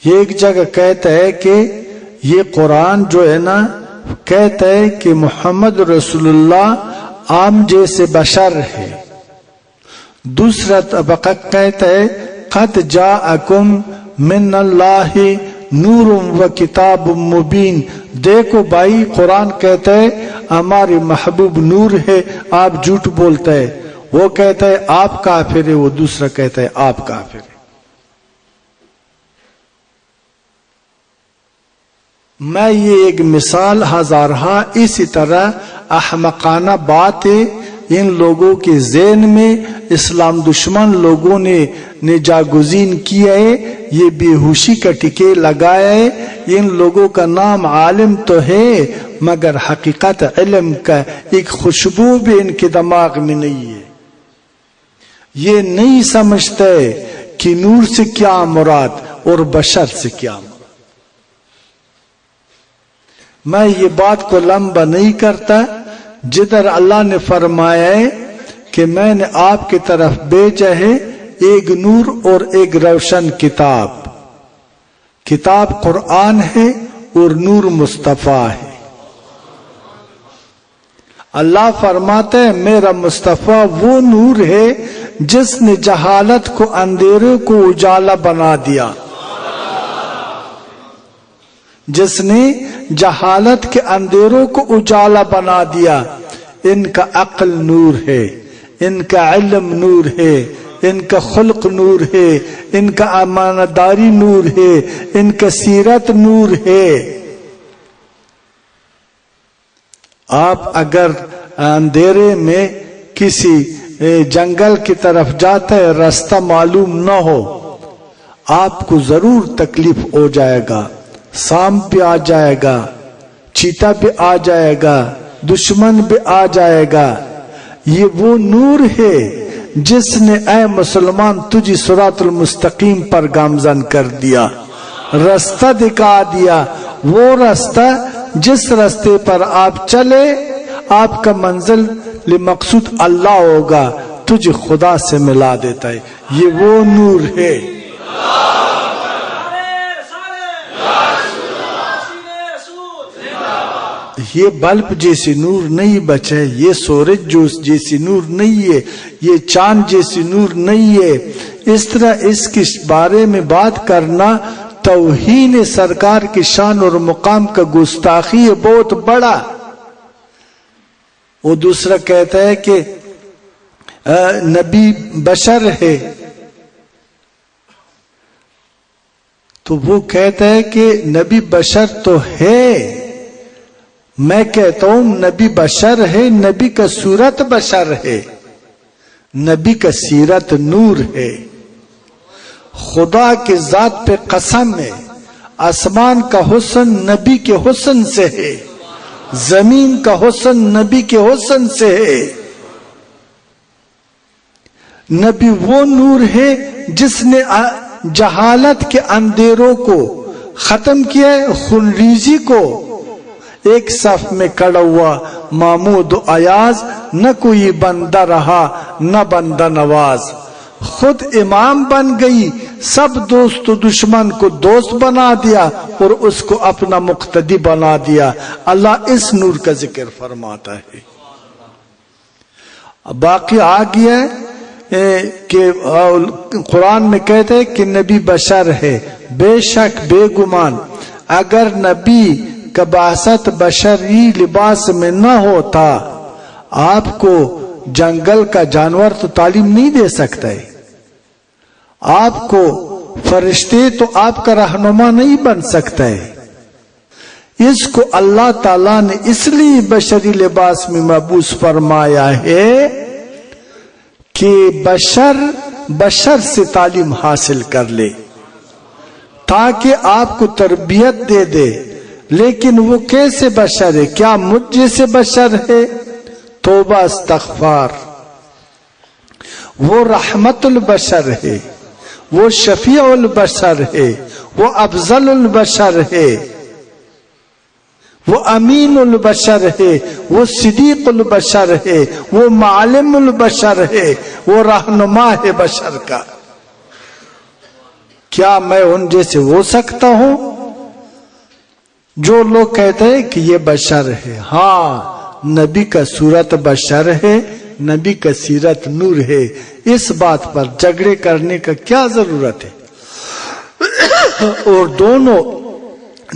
یہ ایک جگہ کہتا ہے کہ یہ قرآن جو ہے نا کہتا ہے کہ محمد رسول اللہ عام جیسے بشر ہے. دوسرا طبقہ کہتا ہے قد جاءکم من اللہ نور و کتاب مبین. دیکھو بھائی قرآن کہتا ہے ہمارے محبوب نور ہے، آپ جھوٹ بولتا ہے. وہ کہتا ہے آپ کافر ہے، وہ دوسرا کہتا ہے آپ کافر ہے. میں یہ ایک مثال ہزارہا اسی طرح احمقانہ بات ہے ان لوگوں کے ذہن میں اسلام دشمن لوگوں نے جاگزین کیا ہے. یہ بے ہوشی کا ٹکے لگایا ہے. ان لوگوں کا نام عالم تو ہے مگر حقیقت علم کا ایک خوشبو بھی ان کے دماغ میں نہیں ہے. یہ نہیں سمجھتے کہ نور سے کیا مراد اور بشر سے کیا مراد. میں یہ بات کو لمبا نہیں کرتا. جدھر اللہ نے فرمایا ہے کہ میں نے آپ کی طرف بھیجا ہے ایک نور اور ایک روشن کتاب. کتاب قرآن ہے اور نور مصطفیٰ ہے. اللہ فرماتا ہے میرا مصطفیٰ وہ نور ہے جس نے جہالت کو اندھیرے کو اجالا بنا دیا. جس نے جہالت کے اندھیروں کو اجالا بنا دیا. ان کا عقل نور ہے، ان کا علم نور ہے، ان کا خلق نور ہے، ان کا امانتداری نور ہے، ان کا سیرت نور ہے. آپ اگر اندھیرے میں کسی جنگل کی طرف جاتے ہیں راستہ معلوم نہ ہو آپ کو ضرور تکلیف ہو جائے گا. سانپ بھی آ جائے گا، چیتا بھی آ جائے گا، دشمن بھی آ جائے گا. یہ وہ نور ہے جس نے اے مسلمان تجھے صراط المستقیم پر گامزن کر دیا، راستہ دکھا دیا. وہ راستہ جس راستے پر آپ چلے آپ کا منزل مقصود اللہ ہوگا، تجھے خدا سے ملا دیتا ہے. یہ وہ نور ہے. یہ بلب جیسی نور نہیں بچے، یہ سورج جیسی نور نہیں ہے، یہ چاند جیسی نور نہیں ہے. اس طرح اس کے بارے میں بات کرنا توہین سرکار کی شان اور مقام کا گستاخی ہے بہت بڑا. وہ دوسرا کہتا ہے کہ نبی بشر ہے، تو وہ کہتا ہے کہ نبی بشر تو ہے. میں کہتا ہوں نبی بشر ہے، نبی کا صورت بشر ہے، نبی کا سیرت نور ہے. خدا کے ذات پہ قسم ہے آسمان کا حسن نبی کے حسن سے ہے، زمین کا حسن نبی کے حسن سے ہے. نبی وہ نور ہے جس نے جہالت کے اندھیروں کو ختم کیا ہے. خونریزی کو ایک صف میں کھڑا ہوا محمود و ایاز، نہ کوئی بندہ رہا نہ بندہ نواز. خود امام بن گئی، سب دوست و دشمن کو دوست بنا دیا اور اس کو اپنا مقتدی بنا دیا. اللہ اس نور کا ذکر فرماتا ہے. باقی آ گیا کہ قرآن میں کہتے ہیں کہ نبی بشر ہے. بے شک بے گمان اگر نبی کا بعثت بشری لباس میں نہ ہوتا آپ کو جنگل کا جانور تو تعلیم نہیں دے سکتا ہے، آپ کو فرشتے تو آپ کا رہنما نہیں بن سکتا ہے. اس کو اللہ تعالیٰ نے اس لیے بشری لباس میں مبعوث فرمایا ہے کہ بشر سے تعلیم حاصل کر لے تاکہ آپ کو تربیت دے دے. لیکن وہ کیسے بشر ہے؟ کیا مجھ جیسے بشر ہے؟ توبہ استغفار. وہ رحمت البشر ہے، وہ شفیع البشر ہے، وہ افضل البشر ہے، وہ امین البشر ہے، وہ صدیق البشر ہے، وہ معلم البشر ہے، وہ رہنما ہے بشر کا. کیا میں ان جیسے ہو سکتا ہوں؟ جو لوگ کہتے ہیں کہ یہ بشر ہے، ہاں نبی کا صورت بشر ہے، نبی کا سیرت نور ہے، اس بات پر جھگڑے کرنے کا کیا ضرورت ہے؟ اور دونوں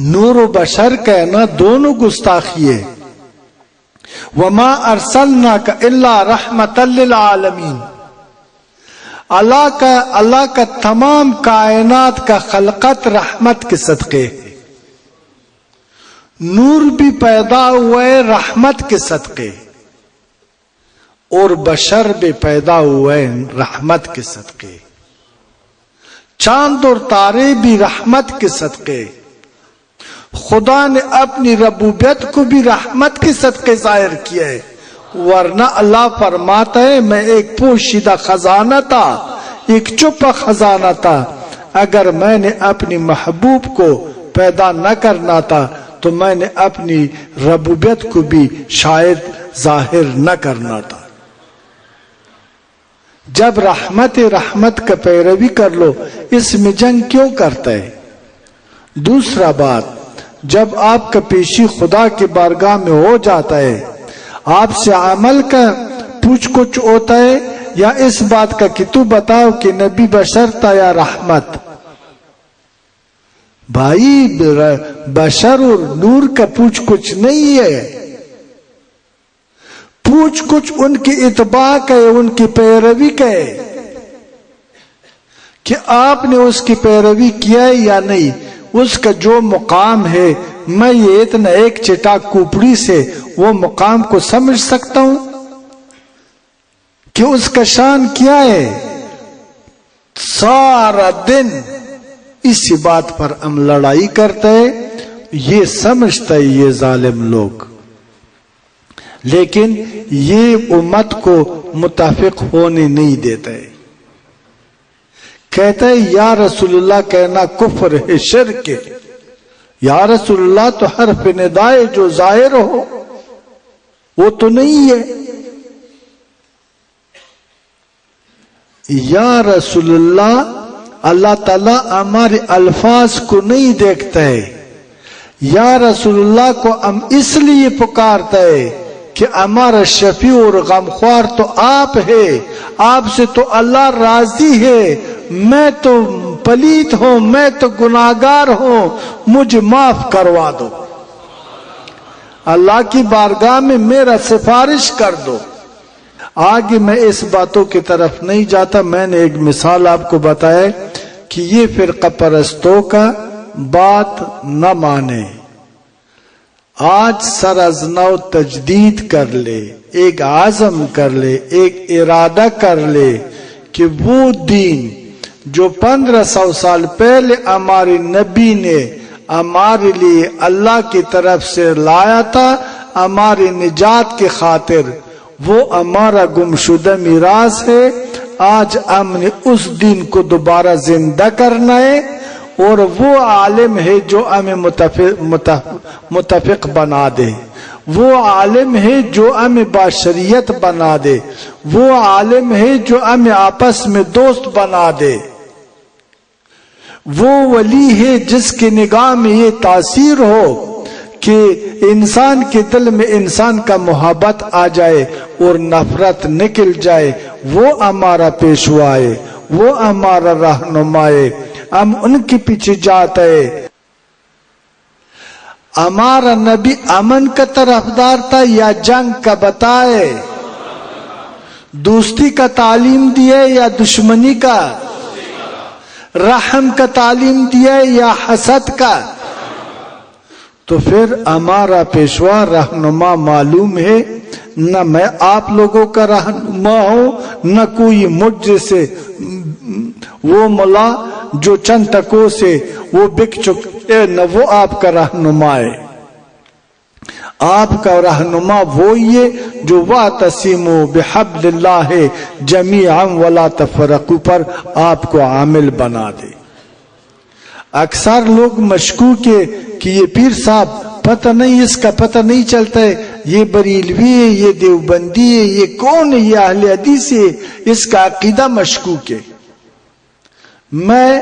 نور و بشر کہنا دونوں گستاخی ہے۔ وما ارسلناک الا رحمۃ للعالمین، اللہ کا تمام کائنات کا خلقت رحمت کے صدقے ہے۔ نور بھی پیدا ہوئے رحمت کے صدقے، اور بشر بھی پیدا ہوئے رحمت کے صدقے، چاند اور تارے بھی رحمت کے صدقے۔ خدا نے اپنی ربوبیت کو بھی رحمت کے صدقے ظاہر کیا ہے، ورنہ اللہ فرماتا ہے میں ایک پوشیدہ خزانہ تھا، ایک چھپا خزانہ تھا، اگر میں نے اپنی محبوب کو پیدا نہ کرنا تھا تو میں نے اپنی ربوبیت کو بھی شاید ظاہر نہ کرنا تھا۔ جب رحمت کا پیروی کر لو، اس میں جنگ کیوں کرتا ہے؟ دوسرا بات، جب آپ کا پیشی خدا کی بارگاہ میں ہو جاتا ہے، آپ سے عمل کا پوچھ گچھ ہوتا ہے یا اس بات کا کہ تو بتاؤ کہ نبی بشر تھا یا رحمت؟ بھائی بشر اور نور کا پوچھ گچھ نہیں ہے، پوچھ گچھ ان کی اتباع کا ہے، ان کی پیروی کا ہے کہ آپ نے اس کی پیروی کیا ہے یا نہیں۔ اس کا جو مقام ہے، میں یہ اتنا ایک چٹاک کوپڑی سے وہ مقام کو سمجھ سکتا ہوں کہ اس کا شان کیا ہے؟ سارا دن اسی بات پر ہم لڑائی کرتے ہیں، یہ سمجھتا ہے یہ ظالم لوگ، لیکن یہ امت کو متفق ہونے نہیں دیتا ہے۔ کہتا ہے یا رسول اللہ کہنا کفر ہے، شرک ہے۔ یا رسول اللہ تو حرف ندائے جو ظاہر ہو وہ تو نہیں ہے۔ یا رسول اللہ، اللہ تعالیٰ ہمارے الفاظ کو نہیں دیکھتا ہے۔ یا رسول اللہ کو ہم اس لیے پکارتا ہے کہ ہمارا شفیع اور غمخوار تو آپ ہے، آپ سے تو اللہ راضی ہے، میں تو پلیت ہوں، میں تو گناہگار ہوں، مجھے معاف کروا دو، اللہ کی بارگاہ میں میرا سفارش کر دو۔ آگے میں اس باتوں کی طرف نہیں جاتا، میں نے ایک مثال آپ کو بتایا کہ یہ فرقہ پرستوں کا بات نہ مانے، آج سر از نو تجدید کر لے، ایک عزم کر لے، ایک ارادہ کر لے کہ وہ دین جو 1500 سال پہلے ہمارے نبی نے ہمارے لیے اللہ کی طرف سے لایا تھا ہماری نجات کی خاطر، وہ ہمارا گمشدہ میراث ہے۔ آج ہم نے اس دین کو دوبارہ زندہ کرنا ہے، اور وہ عالم ہے جو ہمیں متفق بنا دے، وہ عالم ہے جو ہمیں باشریت بنا دے، وہ عالم ہے جو ہمیں آپس میں دوست بنا دے، وہ ولی ہے جس کی نگاہ میں یہ تاثیر ہو کہ انسان کے دل میں انسان کا محبت آ جائے اور نفرت نکل جائے۔ وہ ہمارا پیشوا ہے، وہ ہمارا رہنما ہے، ہم ان کے پیچھے جاتے ہیں۔ ہمارا نبی امن کا طرفدار تھا یا جنگ کا؟ بتائے، دوستی کا تعلیم دیا یا دشمنی کا؟ رحم کا تعلیم دیا یا حسد کا؟ تو پھر ہمارا پیشوا رہنما معلوم ہے، نہ میں آپ لوگوں کا رہنما ہوں، نہ کوئی مجھ جیسے وہ ملا جو چند تکوں سے وہ بک چکے، نہ وہ آپ کا رہنما ہے۔ آپ کا رہنما وہی ہے جو وَاعْتَصِمُوا بِحَبْلِ اللَّهِ جَمِيعًا وَلَا تَفَرَّقُوا پر آپ کو عامل بنا دے۔ اکثر لوگ مشکوک ہے کہ یہ پیر صاحب پتہ نہیں، اس کا پتہ نہیں چلتا ہے، یہ بریلوی ہے، یہ دیوبندی ہے، یہ کون ہے، یہ اہل حدیث ہے، اس کا عقیدہ مشکوک ہے۔ میں